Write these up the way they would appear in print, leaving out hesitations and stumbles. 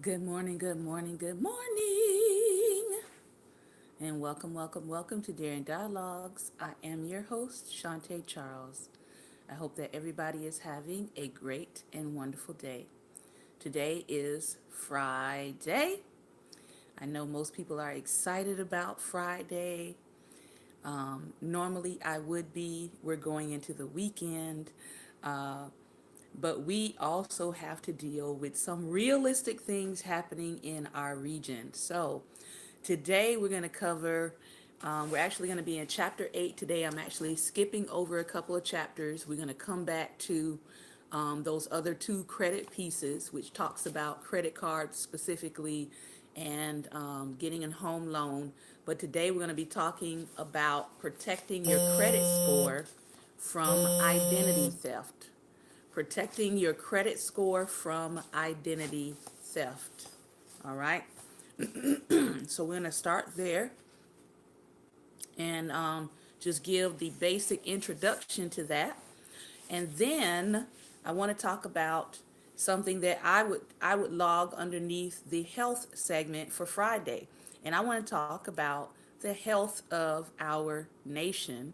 Good morning, good morning, good morning. And welcome to Daring Dialogues. I am your host, Shantae Charles. I hope that everybody is having a great and wonderful day. Today is Friday. I know most people are excited about Friday. Normally, I would be. We're going into the weekend. Uh, but we also have to deal with some realistic things happening in our region. So, today we're going to cover, we're actually going to be in chapter 8 today. I'm actually skipping over a couple of chapters. We're going to come back to those other two credit pieces, which talks about credit cards specifically and getting a home loan. But today we're going to be talking about protecting your credit score from identity theft. Protecting your credit score from identity theft. All right. So we're going to start there and just give the basic introduction to that. And then I want to talk about something that I would log underneath the health segment for Friday. And I want to talk about the health of our nation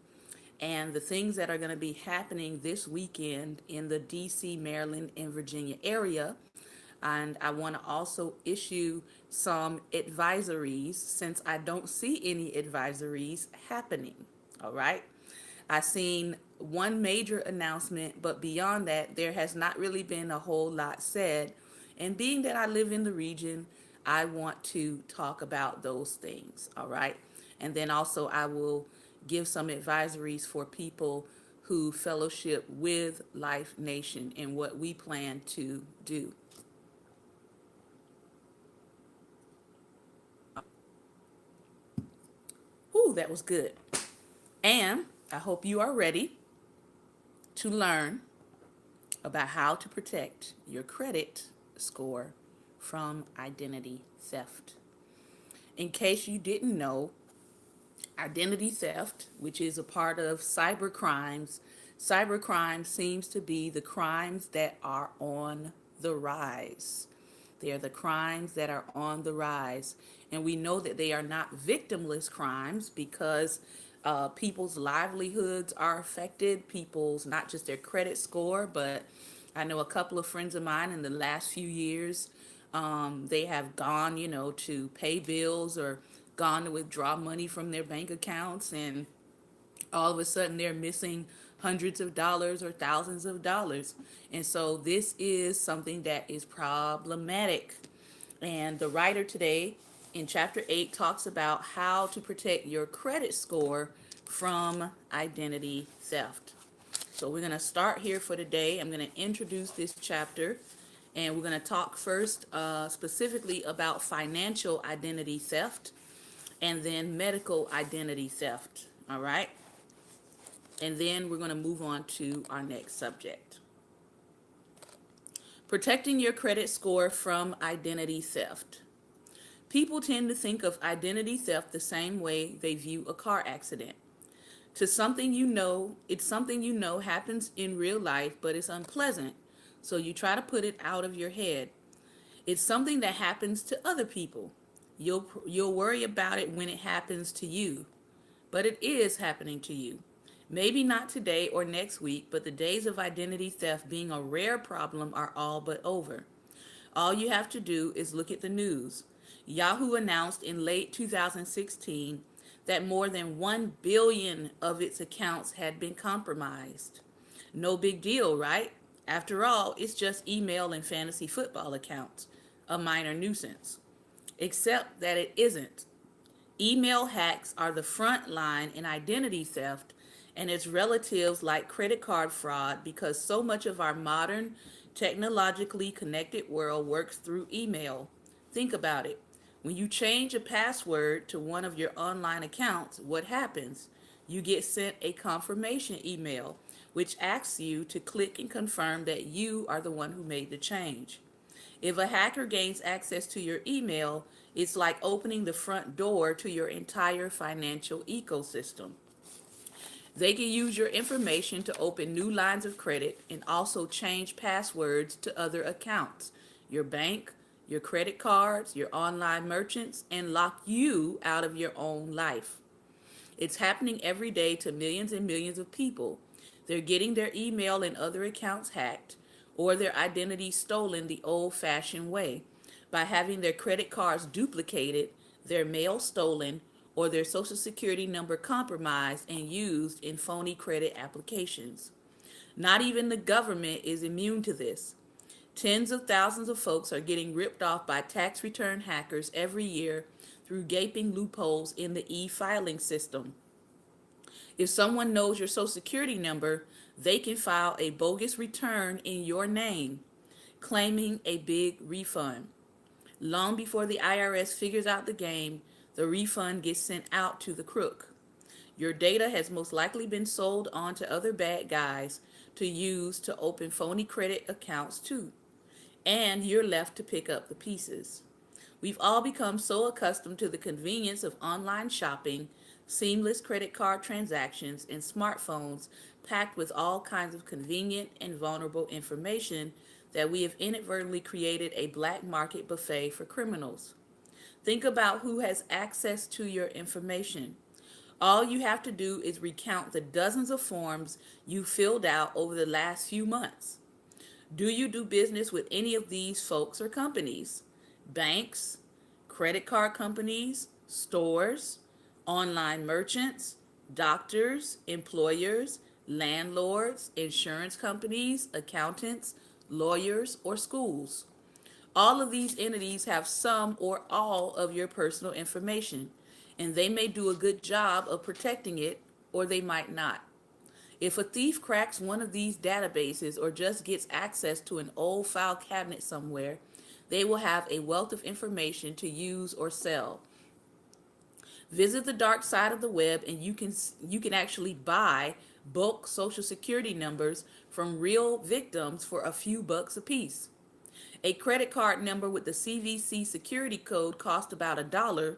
and the things that are going to be happening this weekend in the DC, Maryland, and Virginia area. And I want to also issue some advisories since I don't see any advisories happening. All right. I seen one major announcement, but beyond that, there has not really been a whole lot said. And being that I live in the region, I want to talk about those things. All right. And then also, I will give some advisories for people who fellowship with Life Nation and what we plan to do. Whew, that was good. And I hope you are ready to learn about how to protect your credit score from identity theft. In case you didn't know, identity theft, which is a part of cybercrime seems to be the crimes that are on the rise. They are the crimes that are on the rise. And we know that they are not victimless crimes because people's livelihoods are affected, people's not just their credit score, but I know a couple of friends of mine in the last few years, they have gone, to pay bills or gone to withdraw money from their bank accounts, and all of a sudden they're missing hundreds of dollars or thousands of dollars. And so this is something that is problematic. And the writer today in chapter 8 talks about how to protect your credit score from identity theft. So we're going to start here for today. I'm going to introduce this chapter, and we're going to talk first specifically about financial identity theft and then medical identity theft. All right. And then we're going to move on to our next subject. Protecting your credit score from identity theft. People tend to think of identity theft the same way they view a car accident. To something you know, it's something you know happens in real life, but it's unpleasant. So you try to put it out of your head. It's something that happens to other people. You'll worry about it when it happens to you, but it is happening to you. Maybe not today or next week, but the days of identity theft being a rare problem are all but over. All you have to do is look at the news. Yahoo announced in late 2016 that more than 1 billion of its accounts had been compromised. No big deal, right? After all, it's just email and fantasy football accounts, a minor nuisance. Except that it isn't. Email hacks are the front line in identity theft and its relatives like credit card fraud because so much of our modern, technologically connected world works through email. Think about it. When you change a password to one of your online accounts, what happens? You get sent a confirmation email, which asks you to click and confirm that you are the one who made the change. If a hacker gains access to your email, it's like opening the front door to your entire financial ecosystem. They can use your information to open new lines of credit and also change passwords to other accounts, your bank, your credit cards, your online merchants, and lock you out of your own life. It's happening every day to millions and millions of people. They're getting their email and other accounts hacked or their identity stolen the old fashioned way by having their credit cards duplicated, their mail stolen, or their social security number compromised and used in phony credit applications. Not even the government is immune to this. Tens of thousands of folks are getting ripped off by tax return hackers every year through gaping loopholes in the e-filing system. If someone knows your social security number, they can file a bogus return in your name, claiming a big refund. Long before the IRS figures out the game, the refund gets sent out to the crook. Your data has most likely been sold on to other bad guys to use to open phony credit accounts too, and you're left to pick up the pieces. We've all become so accustomed to the convenience of online shopping, seamless credit card transactions, and smartphones packed with all kinds of convenient and vulnerable information that we have inadvertently created a black market buffet for criminals. Think about who has access to your information. All you have to do is recount the dozens of forms you filled out over the last few months. Do you do business with any of these folks or companies? Banks, credit card companies, stores, online merchants, doctors, employers, landlords, insurance companies, accountants, lawyers, or schools. All of these entities have some or all of your personal information, and they may do a good job of protecting it, or they might not. If a thief cracks one of these databases or just gets access to an old file cabinet somewhere, they will have a wealth of information to use or sell. Visit the dark side of the web and you can actually buy bulk social security numbers from real victims for a few bucks a piece. A credit card number with the CVC security code costs about $1,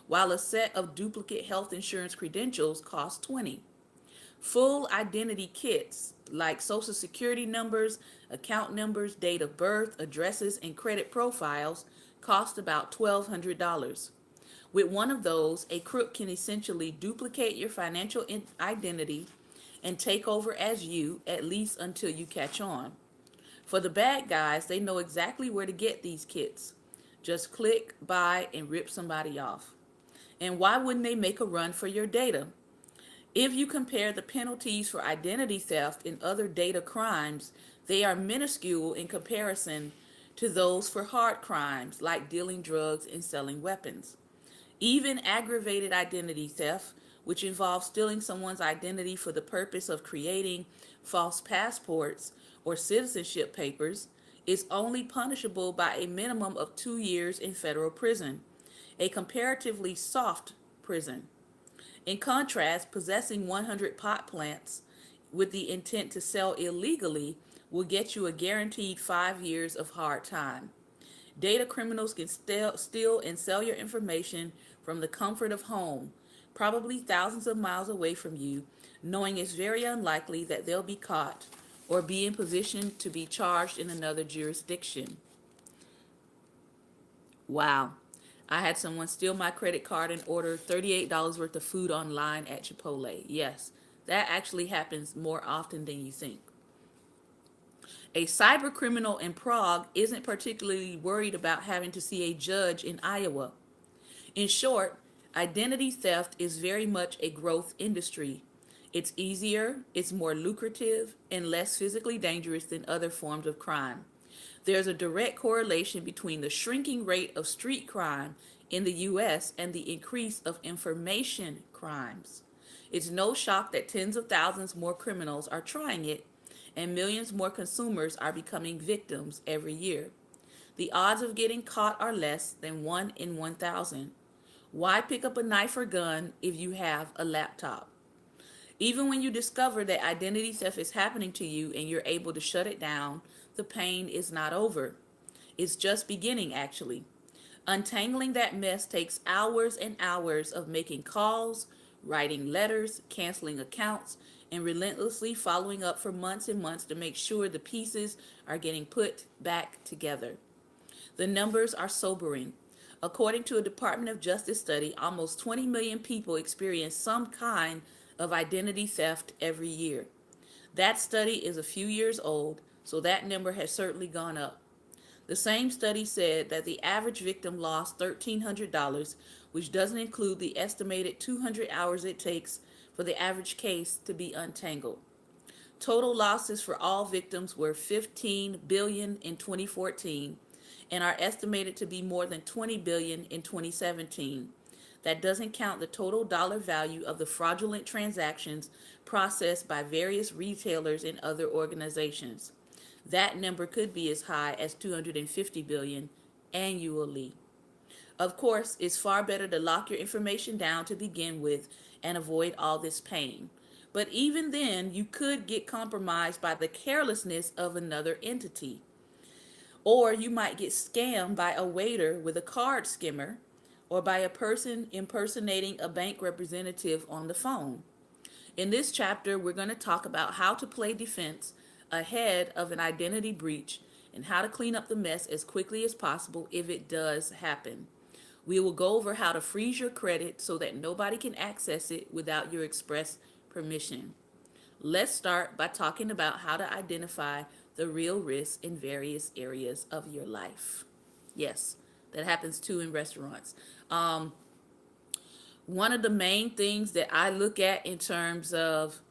while a set of duplicate health insurance credentials costs $20. Full identity kits like social security numbers, account numbers, date of birth, addresses, and credit profiles cost about $1,200. With one of those, a crook can essentially duplicate your financial identity and take over as you, at least until you catch on. For the bad guys, they know exactly where to get these kits. Just click, buy, and rip somebody off. And why wouldn't they make a run for your data? If you compare the penalties for identity theft and other data crimes, they are minuscule in comparison to those for hard crimes like dealing drugs and selling weapons. Even aggravated identity theft, which involves stealing someone's identity for the purpose of creating false passports or citizenship papers, is only punishable by a minimum of 2 years in federal prison, a comparatively soft prison. In contrast, possessing 100 pot plants with the intent to sell illegally will get you a guaranteed 5 years of hard time. Data criminals can steal and sell your information from the comfort of home, probably thousands of miles away from you, knowing it's very unlikely that they'll be caught or be in position to be charged in another jurisdiction. Wow. I had someone steal my credit card and order $38 worth of food online at Chipotle. Yes, that actually happens more often than you think. A cyber criminal in Prague isn't particularly worried about having to see a judge in Iowa. In short, identity theft is very much a growth industry. It's easier, it's more lucrative, and less physically dangerous than other forms of crime. There's a direct correlation between the shrinking rate of street crime in the U.S. and the increase of information crimes. It's no shock that tens of thousands more criminals are trying it, and millions more consumers are becoming victims every year. The odds of getting caught are less than 1 in 1,000. Why pick up a knife or gun if you have a laptop? Even when you discover that identity theft is happening to you and you're able to shut it down, the pain is not over. It's just beginning, actually. Untangling that mess takes hours and hours of making calls, writing letters, canceling accounts, and relentlessly following up for months and months to make sure the pieces are getting put back together. The numbers are sobering. According to a Department of Justice study, almost 20 million people experience some kind of identity theft every year. That study is a few years old, so that number has certainly gone up. The same study said that the average victim lost $1,300, which doesn't include the estimated 200 hours it takes for the average case to be untangled. Total losses for all victims were $15 billion in 2014 and are estimated to be more than $20 billion in 2017. That doesn't count the total dollar value of the fraudulent transactions processed by various retailers and other organizations. That number could be as high as $250 billion annually. Of course, it's far better to lock your information down to begin with and avoid all this pain. But even then, you could get compromised by the carelessness of another entity. Or you might get scammed by a waiter with a card skimmer or by a person impersonating a bank representative on the phone. In this chapter, we're going to talk about how to play defense ahead of an identity breach and how to clean up the mess as quickly as possible if it does happen. We will go over how to freeze your credit so that nobody can access it without your express permission. Let's start by talking about how to identify the real risks in various areas of your life. Yes, that happens too in restaurants. One of the main things that I look at in terms of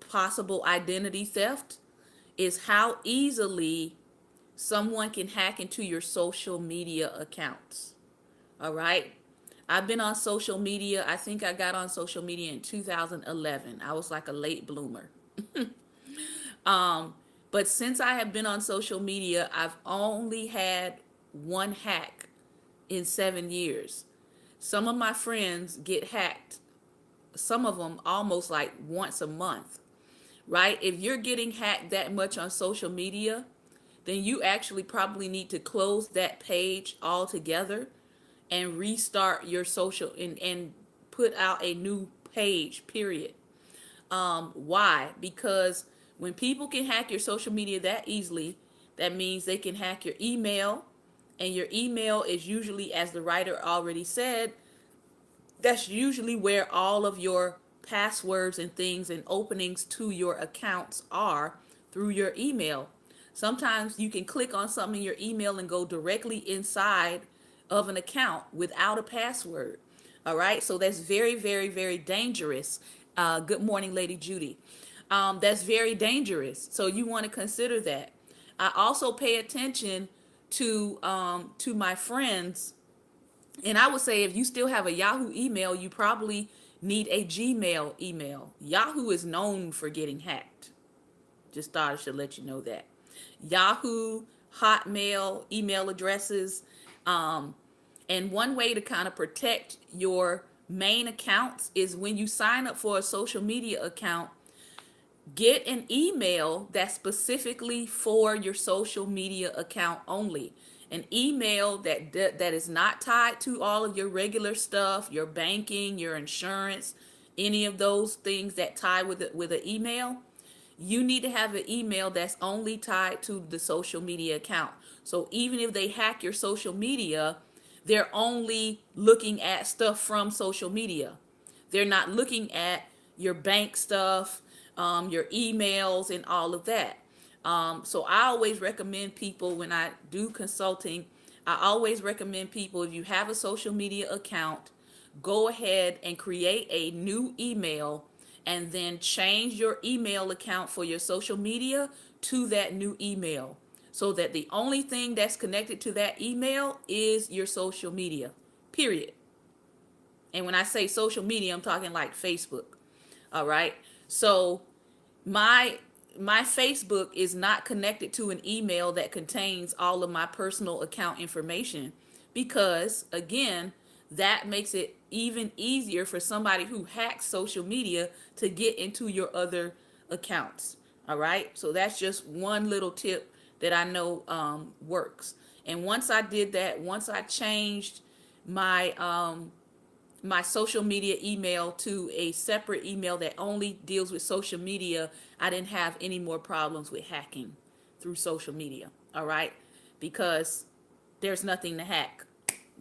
possible identity theft is how easily someone can hack into your social media accounts. All right. I've been on social media. I think I got on social media in 2011. I was like a late bloomer. But since I have been on social media, I've only had one hack in 7 years. Some of my friends get hacked, some of them almost like once a month, right? If you're getting hacked that much on social media, then you actually probably need to close that page altogether and restart your social and put out a new page, period. Why? Because when people can hack your social media that easily, that means they can hack your email. And your email is usually, as the writer already said, that's usually where all of your passwords and things and openings to your accounts are, through your email. Sometimes you can click on something in your email and go directly inside of an account without a password. All right. So that's very, very, very dangerous. Good morning, Lady Judy. That's very dangerous. So you want to consider that. I also pay attention to my friends. And I would say if you still have a Yahoo email, you probably need a Gmail email. Yahoo is known for getting hacked. Just thought I should let you know that. Yahoo, Hotmail, email addresses. And one way to kind of protect your main accounts is when you sign up for a social media account, get an email that's specifically for your social media account only. An email that is not tied to all of your regular stuff, your banking, your insurance, any of those things that tie with an email. You need to have an email that's only tied to the social media account. So even if they hack your social media, they're only looking at stuff from social media. They're not looking at your bank stuff, your emails, and all of that. So I always recommend people, when I do consulting, I always recommend people, if you have a social media account, go ahead and create a new email and then change your email account for your social media to that new email, so that the only thing that's connected to that email is your social media, period. And when I say social media, I'm talking like Facebook. All right. So my Facebook is not connected to an email that contains all of my personal account information, because again, that makes it even easier for somebody who hacks social media to get into your other accounts. All right. So that's just one little tip that I know works. And once I did that, once I changed my my social media email to a separate email that only deals with social media, I didn't have any more problems with hacking through social media. All right. because there's nothing to hack.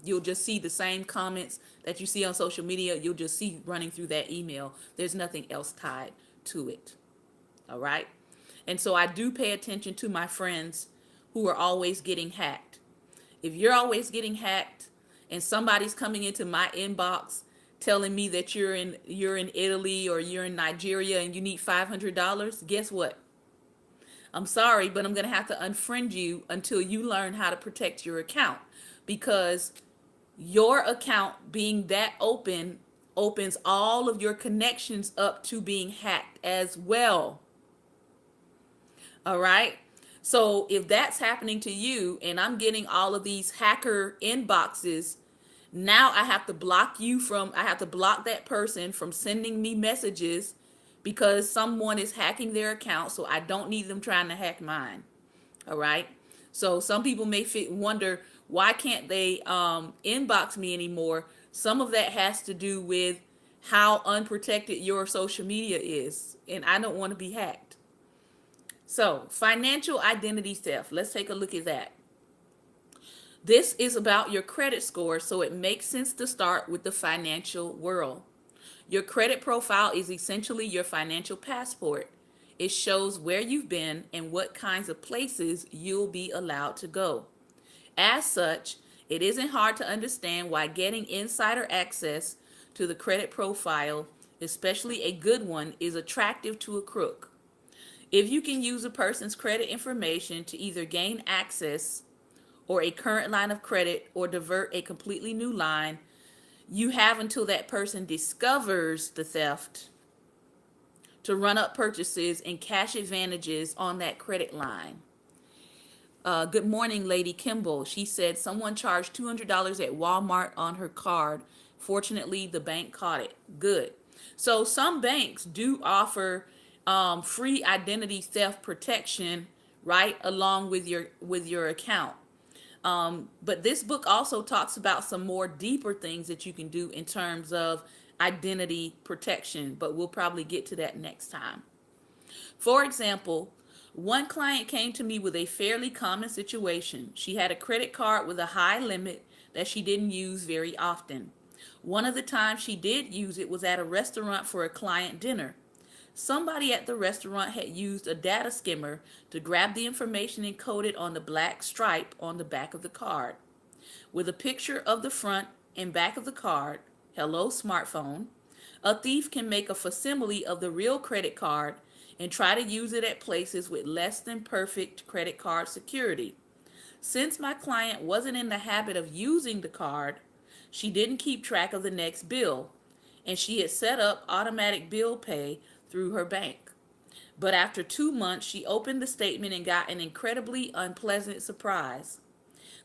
You'll just see the same comments that you see on social media. You'll just see running through that email. There's nothing else tied to it. All right. And so I do pay attention to my friends who are always getting hacked. If you're always getting hacked and somebody's coming into my inbox telling me that you're in Italy or you're in Nigeria and you need $500, guess what? I'm sorry, but I'm going to have to unfriend you until you learn how to protect your account, because your account being that open opens all of your connections up to being hacked as well. All right. So if that's happening to you and I'm getting all of these hacker inboxes, now I have to block that person from sending me messages, because someone is hacking their account. So I don't need them trying to hack mine. All right. So some people may wonder, why can't they inbox me anymore? Some of that has to do with how unprotected your social media is. And I don't want to be hacked. So financial identity theft. Let's take a look at that. This is about your credit score, so it makes sense to start with the financial world. Your credit profile is essentially your financial passport. It shows where you've been and what kinds of places you'll be allowed to go. As such, it isn't hard to understand why getting insider access to the credit profile, especially a good one, is attractive to a crook. If you can use a person's credit information to either gain access or a current line of credit or divert a completely new line, you have until that person discovers the theft to run up purchases and cash advantages on that credit line. Good morning, Lady Kimball. She said someone charged $200 at Walmart on her card. Fortunately, the bank caught it. Good. So some banks do offer free identity theft protection, right, along with your account. But this book also talks about some more deeper things that you can do in terms of identity protection, but we'll probably get to that next time. For example, one client came to me with a fairly common situation. She had a credit card with a high limit that she didn't use very often. One of the times she did use it was at a restaurant for a client dinner. Somebody at the restaurant had used a data skimmer to grab the information encoded on the black stripe on the back of the card. With a picture of the front and back of the card, hello smartphone, a thief can make a facsimile of the real credit card and try to use it at places with less than perfect credit card security. Since my client wasn't in the habit of using the card, she didn't keep track of the next bill, and she had set up automatic bill pay through her bank. But after 2 months, she opened the statement and got an incredibly unpleasant surprise.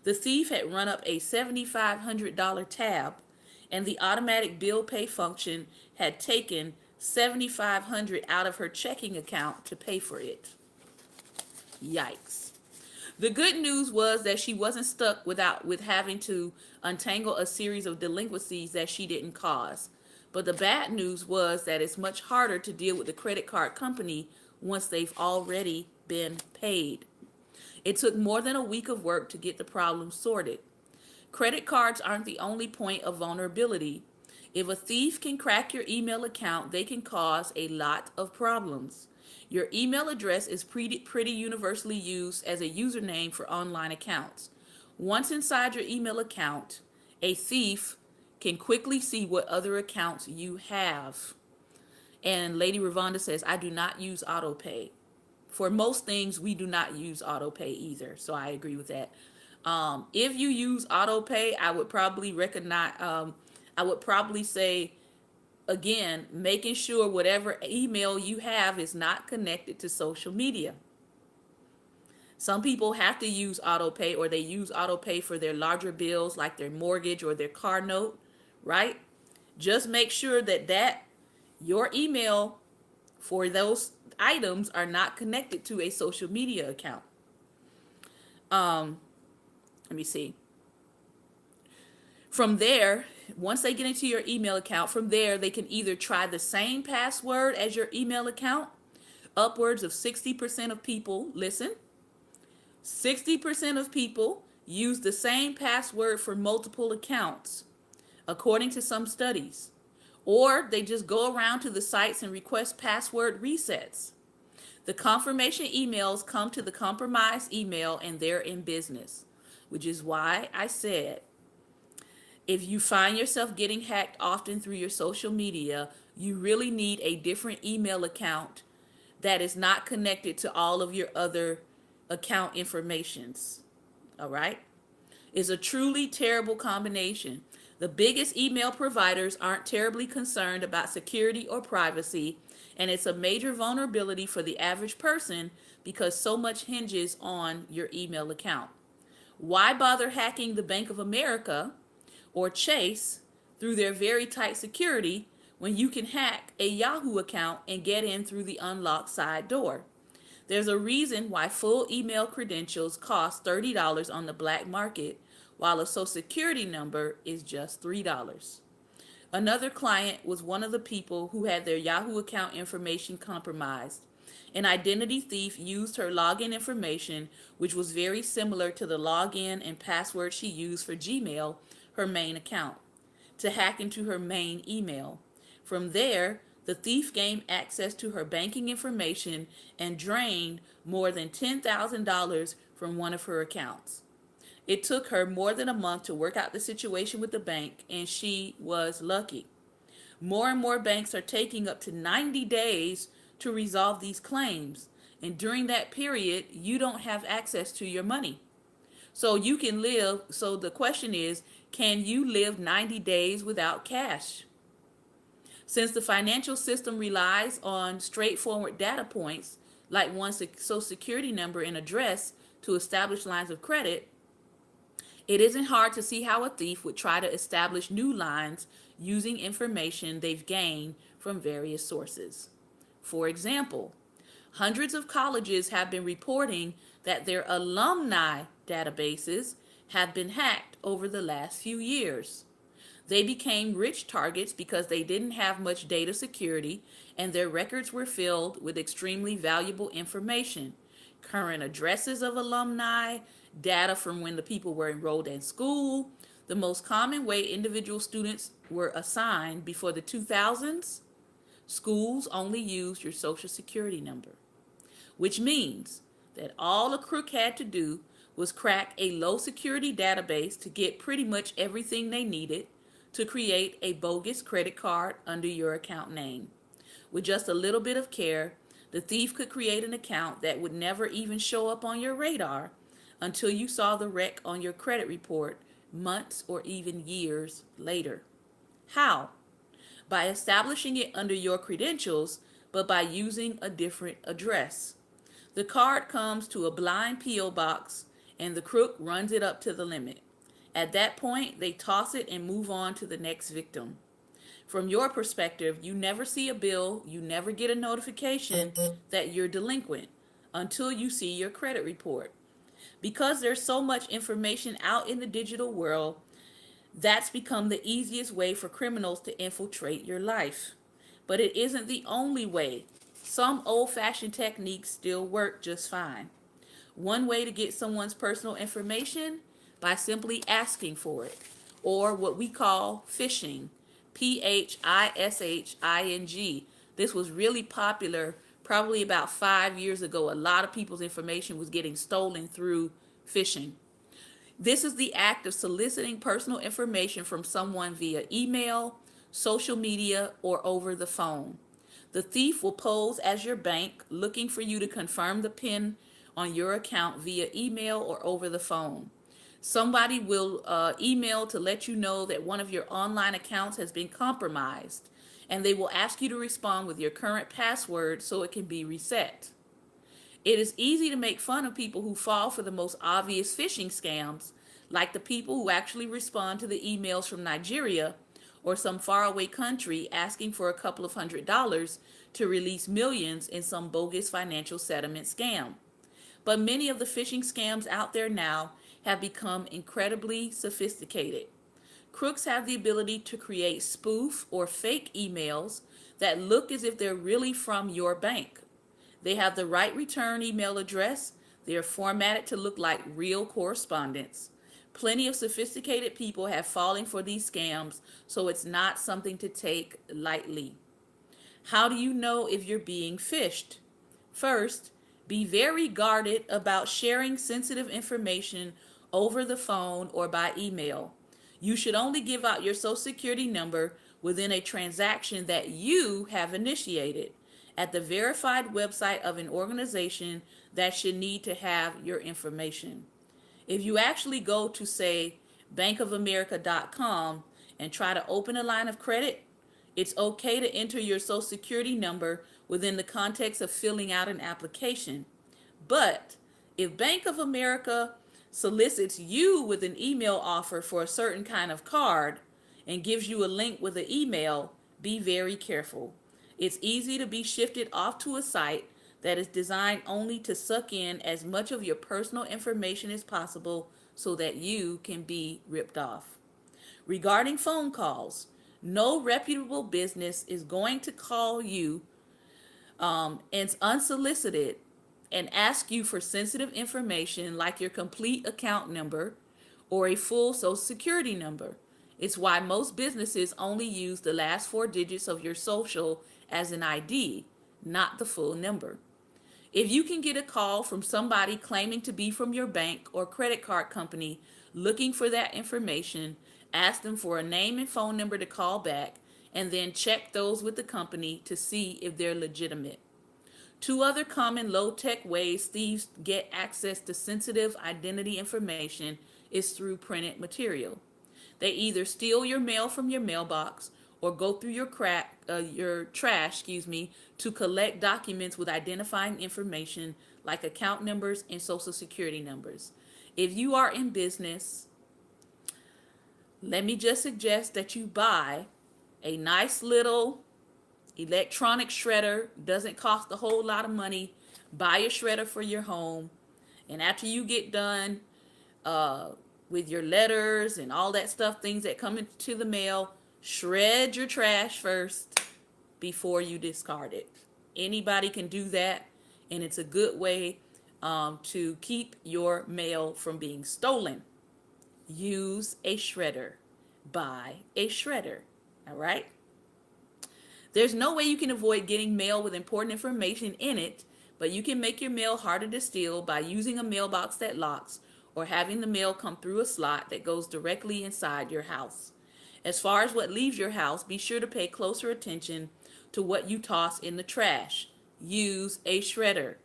The thief had run up a $7,500 tab, and the automatic bill pay function had taken $7,500 out of her checking account to pay for it. Yikes. The good news was that she wasn't stuck with having to untangle a series of delinquencies that she didn't cause. But the bad news was that it's much harder to deal with the credit card company once they've already been paid. It took more than a week of work to get the problem sorted. Credit cards aren't the only point of vulnerability. If a thief can crack your email account, they can cause a lot of problems. Your email address is pretty universally used as a username for online accounts. Once inside your email account, a thief can quickly see what other accounts you have. And Lady Ravonda says, I do not use AutoPay. For most things, we do not use AutoPay either. So I agree with that. If you use AutoPay, I would probably say, again, making sure whatever email you have is not connected to social media. Some people have to use AutoPay, or they use AutoPay for their larger bills like their mortgage or their car note, right? Just make sure that your email for those items are not connected to a social media account. Let me see. From there, once they get into your email account, from there, they can either try the same password as your email account. Upwards of 60% of people listen. 60% of people use the same password for multiple accounts, according to some studies. Or they just go around to the sites and request password resets. The confirmation emails come to the compromised email and they're in business, which is why I said if you find yourself getting hacked often through your social media, you really need a different email account that is not connected to all of your other account informations. All right? It's a truly terrible combination. The biggest email providers aren't terribly concerned about security or privacy, and it's a major vulnerability for the average person because so much hinges on your email account. Why bother hacking the Bank of America or Chase through their very tight security when you can hack a Yahoo account and get in through the unlocked side door? There's a reason why full email credentials cost $30 on the black market, while a social security number is just $3. Another client was one of the people who had their Yahoo account information compromised. An identity thief used her login information, which was very similar to the login and password she used for Gmail, her main account, to hack into her main email. From there, the thief gained access to her banking information and drained more than $10,000 from one of her accounts. It took her more than a month to work out the situation with the bank, and she was lucky. More and more banks are taking up to 90 days to resolve these claims, and during that period, you don't have access to your money. So you can live, so the question is, can you live 90 days without cash? Since the financial system relies on straightforward data points, like one's social security number and address to establish lines of credit, it isn't hard to see how a thief would try to establish new lines using information they've gained from various sources. For example, hundreds of colleges have been reporting that their alumni databases have been hacked over the last few years. They became rich targets because they didn't have much data security and their records were filled with extremely valuable information. Current addresses of alumni, data from when the people were enrolled in school. The most common way individual students were assigned before the 2000s, schools only used your social security number, which means that all a crook had to do was crack a low security database to get pretty much everything they needed to create a bogus credit card under your account name. With just a little bit of care, the thief could create an account that would never even show up on your radar until you saw the wreck on your credit report months or even years later. How? By establishing it under your credentials, but by using a different address. The card comes to a blind P.O. box and the crook runs it up to the limit. At that point, they toss it and move on to the next victim. From your perspective, you never see a bill, you never get a notification that you're delinquent until you see your credit report. Because there's so much information out in the digital world, that's become the easiest way for criminals to infiltrate your life. But it isn't the only way. Some old-fashioned techniques still work just fine. One way to get someone's personal information by simply asking for it, or what we call phishing, phishing. This was really popular probably about 5 years ago. A lot of people's information was getting stolen through phishing. This is the act of soliciting personal information from someone via email, social media, or over the phone. The thief will pose as your bank, looking for you to confirm the PIN on your account via email or over the phone. Somebody will email to let you know that one of your online accounts has been compromised, and they will ask you to respond with your current password so it can be reset. It is easy to make fun of people who fall for the most obvious phishing scams, like the people who actually respond to the emails from Nigeria or some faraway country asking for a couple of $100s to release millions in some bogus financial settlement scam. But many of the phishing scams out there now have become incredibly sophisticated. Crooks have the ability to create spoof or fake emails that look as if they're really from your bank. They have the right return email address, They are formatted to look like real correspondence. Plenty of sophisticated people have fallen for these scams, so it's not something to take lightly. How do you know if you're being phished? First, be very guarded about sharing sensitive information over the phone or by email. You should only give out your social security number within a transaction that you have initiated at the verified website of an organization that should need to have your information. If you actually go to, say, bankofamerica.com and try to open a line of credit, it's okay to enter your social security number within the context of filling out an application. But if Bank of America solicits you with an email offer for a certain kind of card and gives you a link with an email, be very careful. It's easy to be shifted off to a site that is designed only to suck in as much of your personal information as possible so that you can be ripped off. Regarding phone calls, no reputable business is going to call you and unsolicited and ask you for sensitive information like your complete account number or a full social security number. It's why most businesses only use the last four digits of your social as an ID, not the full number. If you can get a call from somebody claiming to be from your bank or credit card company looking for that information, ask them for a name and phone number to call back, and then check those with the company to see if they're legitimate. Two other common low-tech ways thieves get access to sensitive identity information is through printed material. They either steal your mail from your mailbox or go through your trash, to collect documents with identifying information like account numbers and social security numbers. If you are in business, let me just suggest that you buy a nice little electronic shredder. Doesn't cost a whole lot of money. Buy a shredder for your home, and after you get done with your letters and all that stuff, things that come into the mail, shred your trash first before you discard it. Anybody can do that, and it's a good way to keep your mail from being stolen. Use a shredder. Buy a shredder. All right? There's no way you can avoid getting mail with important information in it, but you can make your mail harder to steal by using a mailbox that locks or having the mail come through a slot that goes directly inside your house. As far as what leaves your house, be sure to pay closer attention to what you toss in the trash. Use a shredder.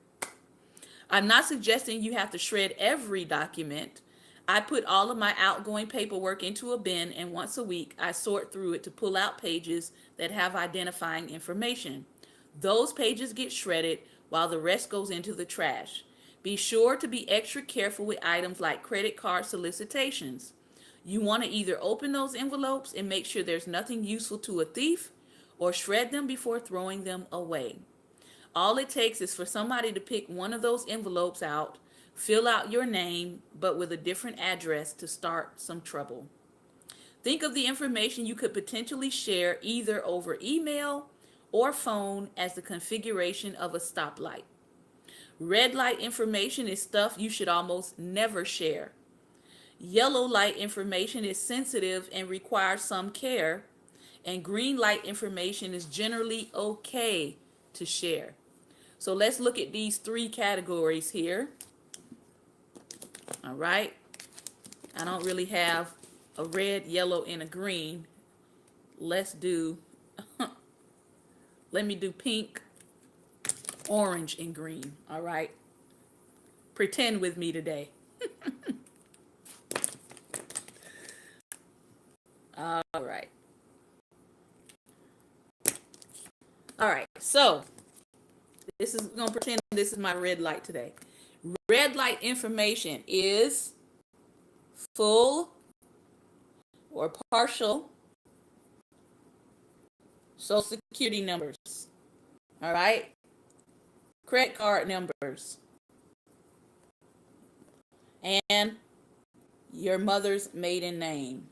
I'm not suggesting you have to shred every document. I put all of my outgoing paperwork into a bin, and once a week I sort through it to pull out pages that have identifying information. Those pages get shredded while the rest goes into the trash. Be sure to be extra careful with items like credit card solicitations. You want to either open those envelopes and make sure there's nothing useful to a thief, or shred them before throwing them away. All it takes is for somebody to pick one of those envelopes out, fill out your name, but with a different address to start some trouble. Think of the information you could potentially share either over email or phone as the configuration of a stoplight. Red light information is stuff you should almost never share. Yellow light information is sensitive and requires some care, and green light information is generally okay to share. So let's look at these three categories here. All right. I don't really have a red, yellow, and a green. Let me do pink, orange, and green. All right. Pretend with me today. All right. All right. So we're going to pretend this is my red light today. Red light information is full or partial social security numbers. All right. Credit card numbers. And your mother's maiden name.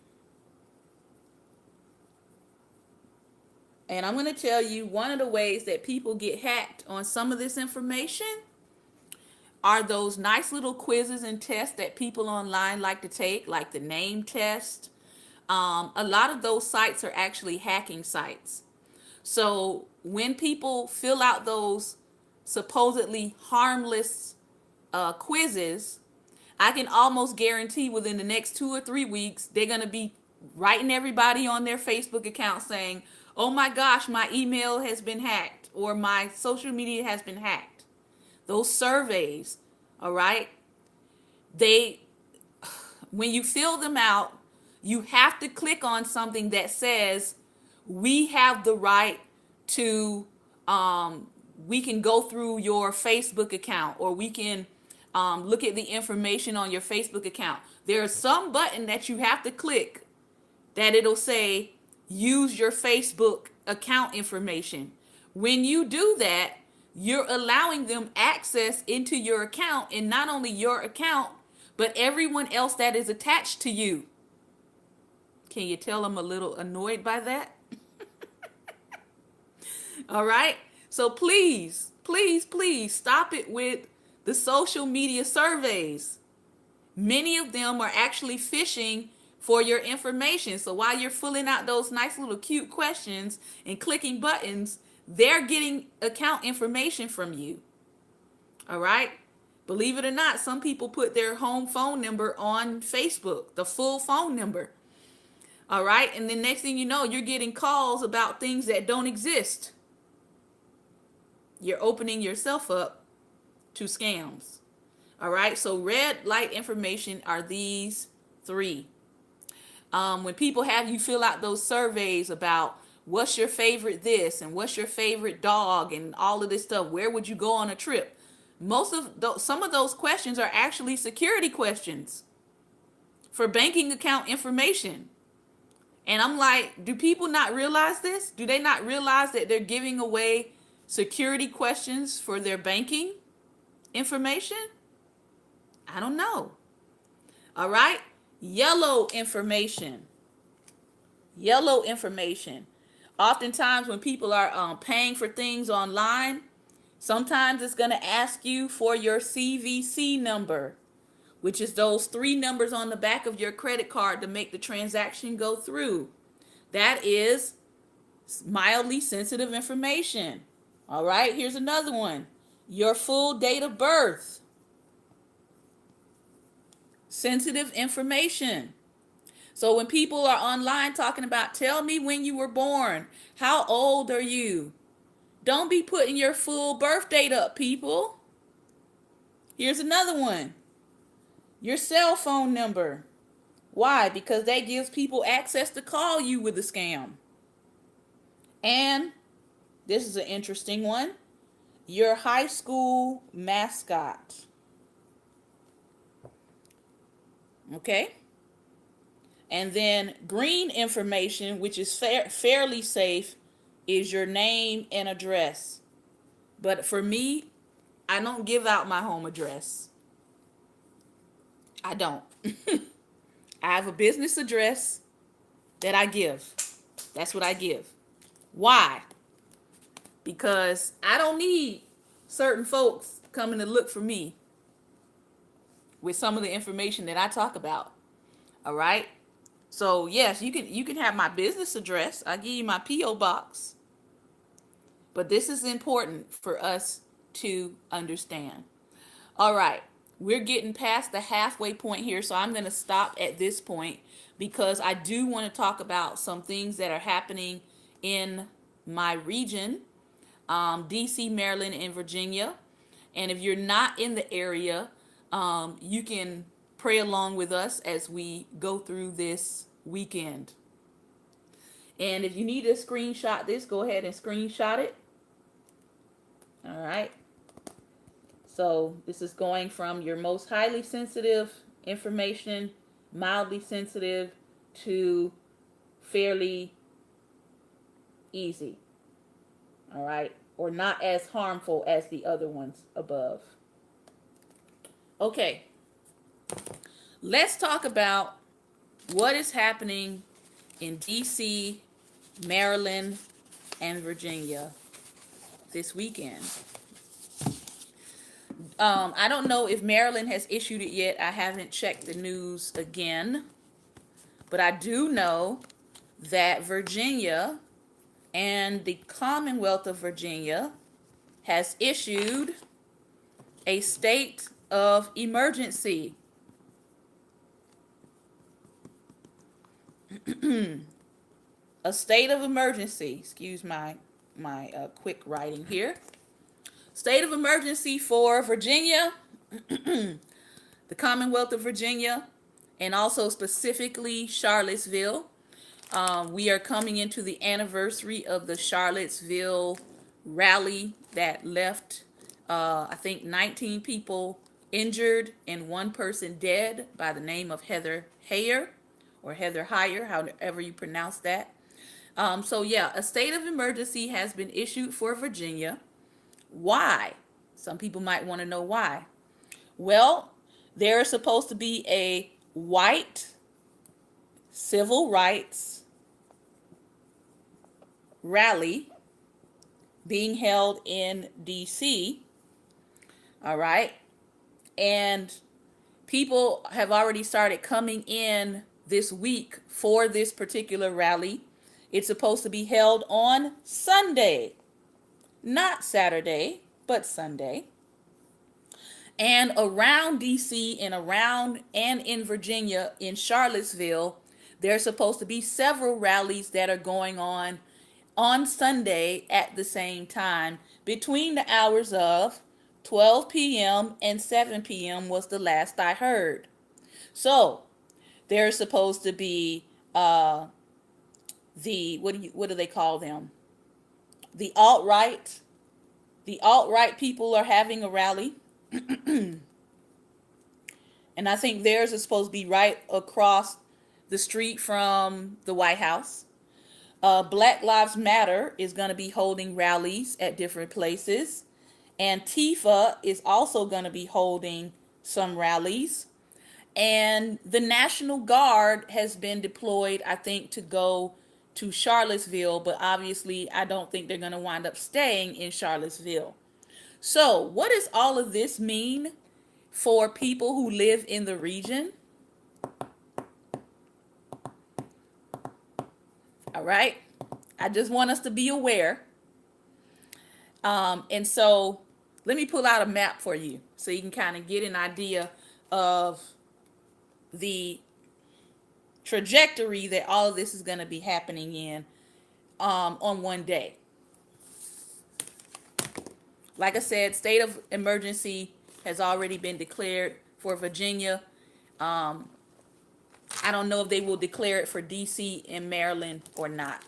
And I'm going to tell you one of the ways that people get hacked on some of this information are those nice little quizzes and tests that people online like to take, like the name test. A lot of those sites are actually hacking sites. So when people fill out those supposedly harmless quizzes, I can almost guarantee within the next 2 or 3 weeks, they're going to be writing everybody on their Facebook account saying, oh my gosh, my email has been hacked or my social media has been hacked. Those surveys, all right, when you fill them out, you have to click on something that says we have the right to, we can go through your Facebook account, or we can look at the information on your Facebook account. There's some button that you have to click that it'll say use your Facebook account information. When you do that, you're allowing them access into your account, and not only your account, but everyone else that is attached to you. Can you tell I'm a little annoyed by that? All right. So please, please, please stop it with the social media surveys. Many of them are actually phishing for your information. So while you're filling out those nice little cute questions and clicking buttons, they're getting account information from you. All right. Believe it or not, some people put their home phone number on Facebook, the full phone number. All right. And then next thing you know, you're getting calls about things that don't exist. You're opening yourself up to scams. All right. So red light information are these three. When people have you fill out those surveys about what's your favorite this and what's your favorite dog and all of this stuff, where would you go on a trip? Some of those questions are actually security questions for banking account information. And I'm like, do people not realize this? Do they not realize that they're giving away security questions for their banking information? I don't know. All right. Yellow information. Yellow information. Oftentimes when people are paying for things online, sometimes it's going to ask you for your CVC number, which is those 3 numbers on the back of your credit card to make the transaction go through. That is mildly sensitive information. All right, here's another one. Your full date of birth. Sensitive information. So when people are online talking about, tell me when you were born, how old are you? Don't be putting your full birth date up, people. Here's another one. Your cell phone number. Why? Because that gives people access to call you with a scam. And this is an interesting one. Your high school mascot. Okay? And then green information, which is fairly safe, is your name and address. But for me, I don't give out my home address. I don't. I have a business address that I give. That's what I give. Why? Because I don't need certain folks coming to look for me with some of the information that I talk about. All right? So yes, you can have my business address. I give you my P.O. box. But this is important for us to understand. All right. We're getting past the halfway point here, so I'm going to stop at this point because I do want to talk about some things that are happening in my region, DC, Maryland, and Virginia. And if you're not in the area, you can pray along with us as we go through this weekend. And if you need to screenshot this, go ahead and screenshot it. All right. So this is going from your most highly sensitive information, mildly sensitive, to fairly easy. All right. Or not as harmful as the other ones above. Okay. Let's talk about what is happening in DC, Maryland, and Virginia this weekend. I don't know if Maryland has issued it yet. I haven't checked the news again. But I do know that Virginia and the Commonwealth of Virginia has issued a state of emergency. A state of emergency. Excuse my quick writing here. State of emergency for Virginia, the Commonwealth of Virginia, and also specifically Charlottesville. We are coming into the anniversary of the Charlottesville rally that left, I think, 19 people injured and one person dead by the name of Heather Heyer or Heather Heyer, however you pronounce that. So yeah, a state of emergency has been issued for Virginia. Why? Some people might want to know why. Well, there is supposed to be a white civil rights rally being held in DC. All right. And people have already started coming in this week for this particular rally. It's supposed to be held on Sunday, not Saturday, but Sunday. And around DC and around and in Virginia, in Charlottesville, there's supposed to be several rallies that are going on Sunday at the same time between the hours of 12 p.m. and 7 p.m. was the last I heard. So there's supposed to be the what do they call them? The alt-right. The alt-right people are having a rally. And I think theirs is supposed to be right across the street from the White House. Black Lives Matter is going to be holding rallies at different places. Antifa is also going to be holding some rallies. And the National Guard has been deployed, I think, to go to Charlottesville. But obviously, I don't think they're going to wind up staying in Charlottesville. So what does all of this mean for people who live in the region? All right. I just want us to be aware. And so let me pull out a map for you so you can kind of get an idea of the trajectory that all of this is going to be happening in on one day. Like I said, state of emergency has already been declared for Virginia. I don't know if they will declare it for DC and Maryland or not.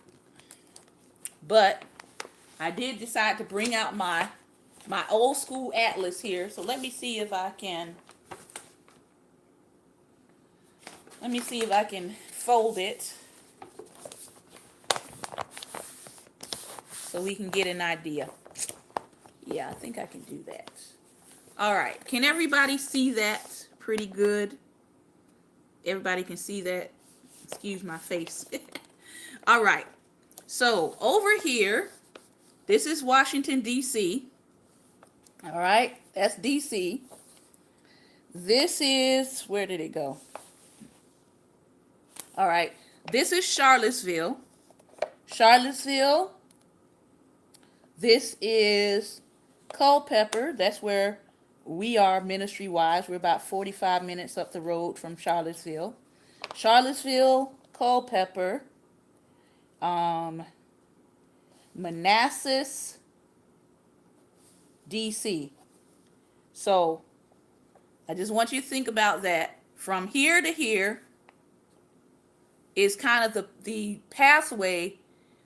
But I did decide to bring out my old school atlas here. So let me see if I can fold it so we can get an idea. Yeah, I think I can do that. All right. Can everybody see that pretty good? Everybody can see that. Excuse my face. All right. So over here, this is Washington, D.C. All right. That's D.C. This is, where did it go? All right. This is Charlottesville. Charlottesville. This is Culpeper. That's where we are ministry-wise. We're about 45 minutes up the road from Charlottesville. Charlottesville, Culpeper, Manassas, D.C. So I just want you to think about that. From here to here is kind of the pathway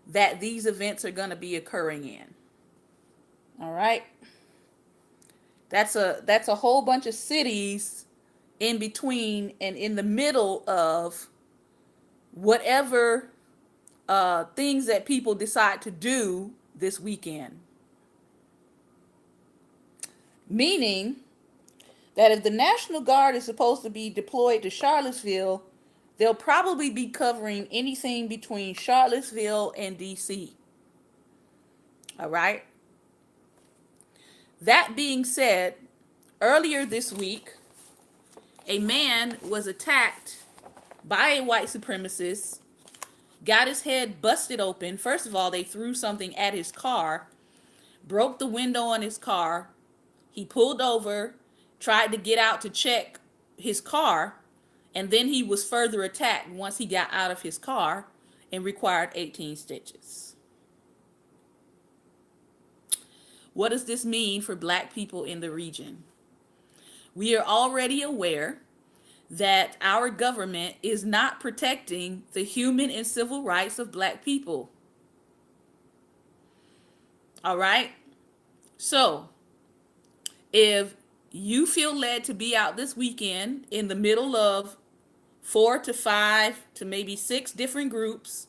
that these events are going to be occurring in. All right. That's a whole bunch of cities in between and in the middle of whatever things that people decide to do this weekend. Meaning that if the National Guard is supposed to be deployed to Charlottesville, they'll probably be covering anything between Charlottesville and DC. All right. That being said, Earlier this week, a man was attacked by a white supremacist, got his head busted open. First of all, they threw something at his car, broke the window on his car. He pulled over, tried to get out to check his car, and then he was further attacked once he got out of his car and required 18 stitches. What does this mean for Black people in the region? We are already aware that our government is not protecting the human and civil rights of Black people. All right? So, if you feel led to be out this weekend in the middle of 4 to 5 to maybe 6 different groups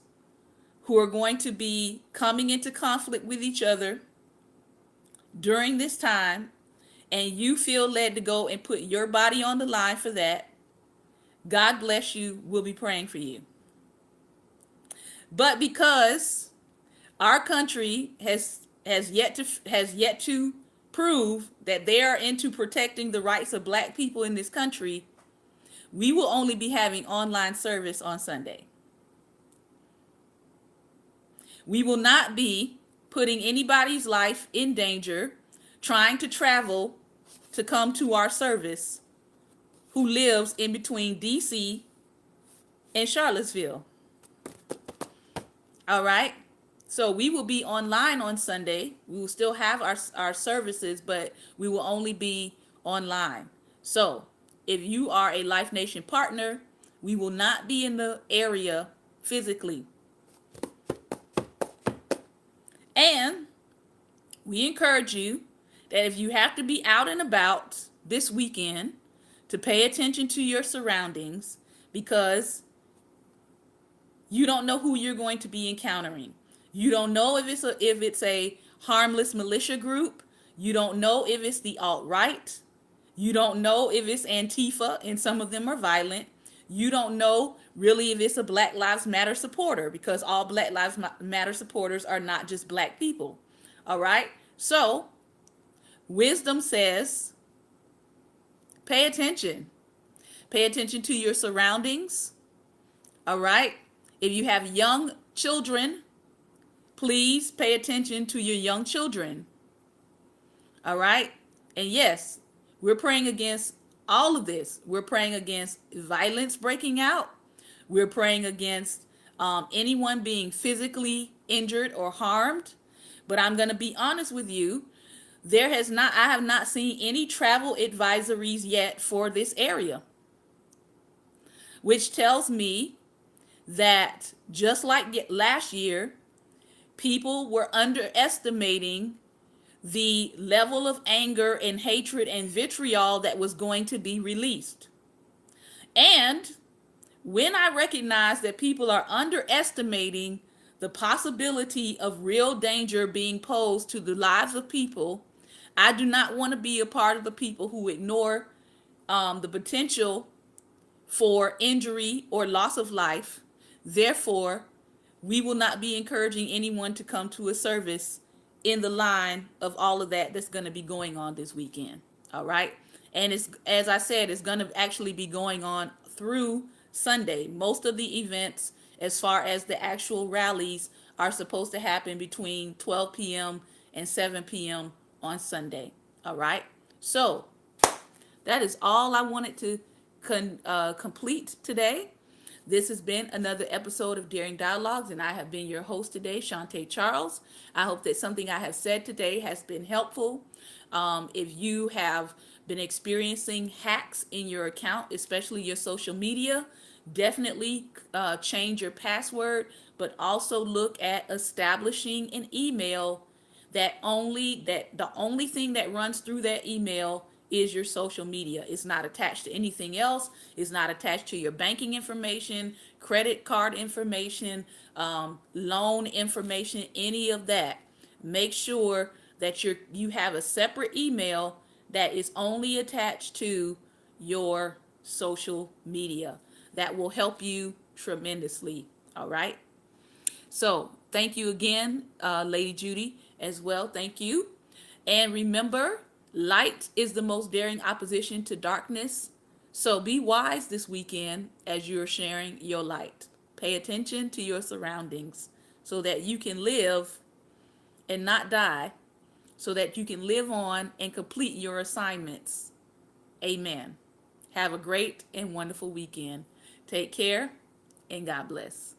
who are going to be coming into conflict with each other during this time, and you feel led to go and put your body on the line for that, God bless you. We'll be praying for you. But because our country has yet to prove that they are into protecting the rights of Black people in this country, we will only be having online service on Sunday. We will not be putting anybody's life in danger trying to travel to come to our service who lives in between DC and Charlottesville. All right? So we will be online on Sunday. We will still have our services, but we will only be online. So if you are a Life Nation partner, we will not be in the area physically. And we encourage you that if you have to be out and about this weekend, to pay attention to your surroundings, because you don't know who you're going to be encountering. You don't know if it's a harmless militia group. You don't know if it's the alt-right. You don't know if it's Antifa, and some of them are violent. You don't know really if it's a Black Lives Matter supporter, because all Black Lives Matter supporters are not just Black people. All right? So, wisdom says, pay attention. Pay attention to your surroundings. All right? If you have young children, please pay attention to your young children. All right? And yes, we're praying against all of this. We're praying against violence breaking out. We're praying against anyone being physically injured or harmed. But I'm going to be honest with you. I have not seen any travel advisories yet for this area, which tells me that just like last year, people were underestimating the level of anger and hatred and vitriol that was going to be released. And when I recognize that people are underestimating the possibility of real danger being posed to the lives of people, I do not want to be a part of the people who ignore the potential for injury or loss of life. Therefore, we will not be encouraging anyone to come to a service in the line of all of that's going to be going on this weekend. All right. And it's, as I said, it's going to actually be going on through Sunday. Most of the events, as far as the actual rallies, are supposed to happen between 12 p.m. and 7 p.m. on Sunday. All right. So that is all I wanted to complete today. This has been another episode of Daring Dialogues, and I have been your host today, Shantae Charles. I hope that something I have said today has been helpful. If you have been experiencing hacks in your account, especially your social media, definitely change your password, but also look at establishing an email that the only thing that runs through that email is your social media. It's not attached to anything else. It's not attached to your banking information, credit card information, loan information, any of that. Make sure that you have a separate email that is only attached to your social media. That will help you tremendously. All right. So thank you again, Lady Judy, as well. Thank you. And remember Light is the most daring opposition to darkness. So be wise this weekend as you're sharing your light. Pay attention to your surroundings so that you can live and not die, so that you can live on and complete your assignments. Amen. Have a great and wonderful weekend. Take care and God bless.